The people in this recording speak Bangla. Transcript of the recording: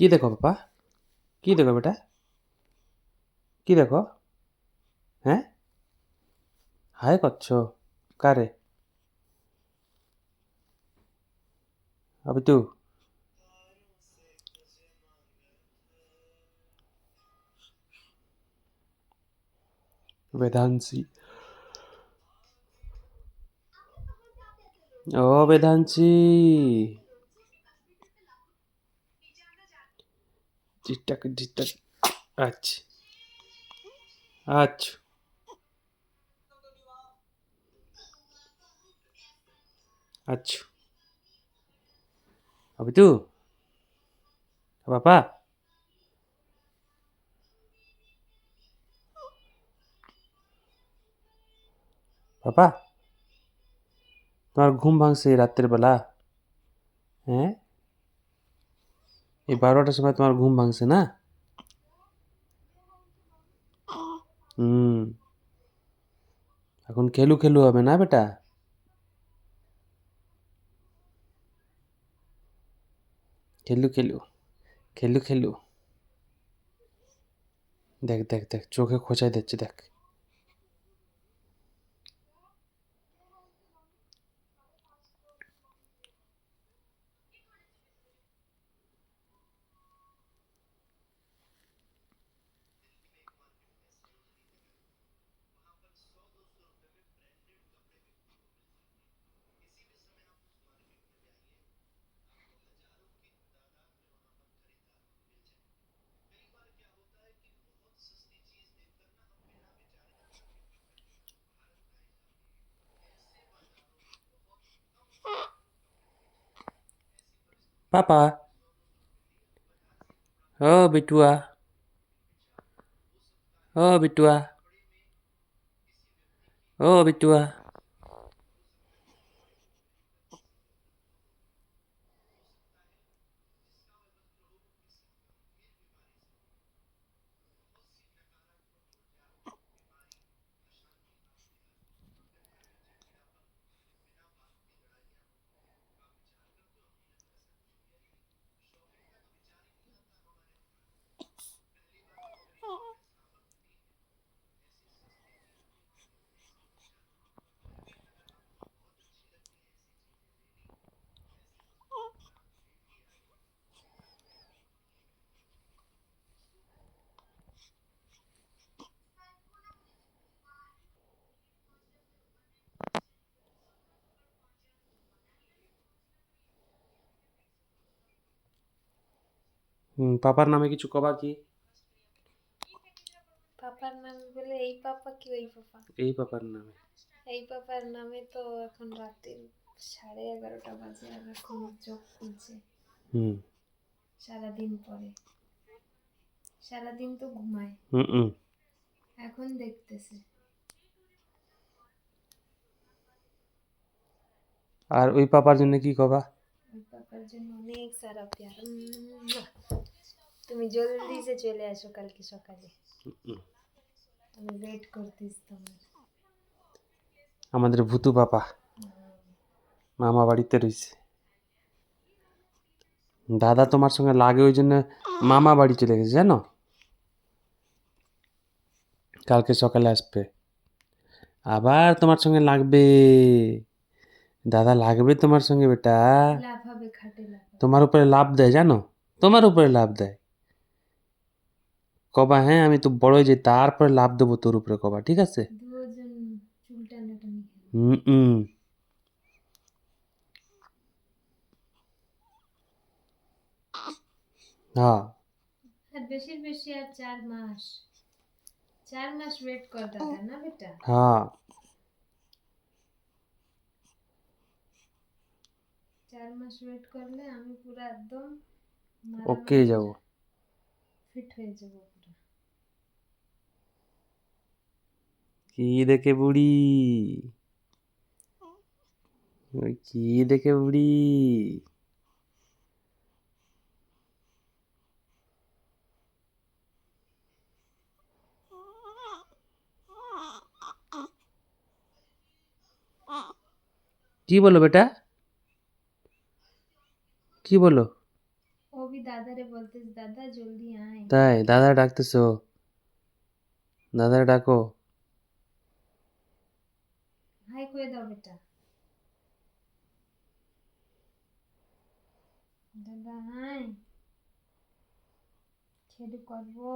কি দেখো পাপা? কি দেখো বেটা? কি দেখো? হ্যাঁ, হায় করছো কারে? अभी तू वेदांशी। ओ वेदांशी, चिटक चिटक। अच्छा अच्छा। अच्छा अभी तू पापा पापा তোমার ঘুম ভাঙছে রাত্রের বেলা? হ্যাঁ, এই 12টার সময় তোমার ঘুম ভাঙছে না? হুম, এখন খেলু খেলু হবে না বেটা? খেলু খেলু খেলু খেলু। দেখ দেখ দেখ, চোখে খোঁচাই দিচ্ছে দেখ। पापा, ओ बिटुआ, ओ बिटुआ, ओ बिटुआ। পাপার নামে কিছু কবা কি? পাপার নামে বলে এই পাপা কি ওই পাপা? এই পাপার নামে। এই পাপার নামে তো এখন রাতে 11:30 বাজে আর এখন চোখ খুলছে হুম সারাদিন পরে। সারাদিন তো ঘুমায়, হুম। এখন দেখতেছে। আর ওই পাপার জন্য কি কবা? ওই পাপার জন্য অনেক সারা প্যার। তুমি জলদি সে চলে আসো কালকে সকালে, আমি ওয়েট করতেছি তোমার। আমাদের ভূতু পাপা মামা বাড়িতে রয়েছে। দাদা তোমার সঙ্গে লাগে ওই জন্য মামা বাড়ি চলে গেছে জানো? কালকে সকালে আসবে, আবার তোমার সঙ্গে লাগবে। দাদা লাগবে তোমার সঙ্গে বেটা। লাফাবে, খাটে লাফাবে। তোমার উপরে লাভ দেয় জানো? তোমার উপরে লাভ দেয়। কবা হ্যাঁ আমি তো বড় হয়ে যাই তারপরে লাভ দেবো তোর উপরে, কবা ঠিক আছে? দুজন চুল টানাটানি খেলে। হুম। হ্যাঁ আর বেশির বেশি আর 4 মাস, 4 মাস ওয়েট কর দাদা, না বেটা? হ্যাঁ। 4 মাস ওয়েট করলে আমি পুরো একদম ওকে মারামারির যাবো। ফিট হয়ে যাবো পুরো। কি দেখে বুড়ি, ওই কি দেখে বুড়ি। কি বলো বেটা? কি বলো? ও भी दादा দাদারে বলতিস দাদা জলদি আয়। তাই দাদা ডাকতেছো? দাদারে ডাকো। হাই করে দাও বেটা। দাদা হাই। খেদু করবো।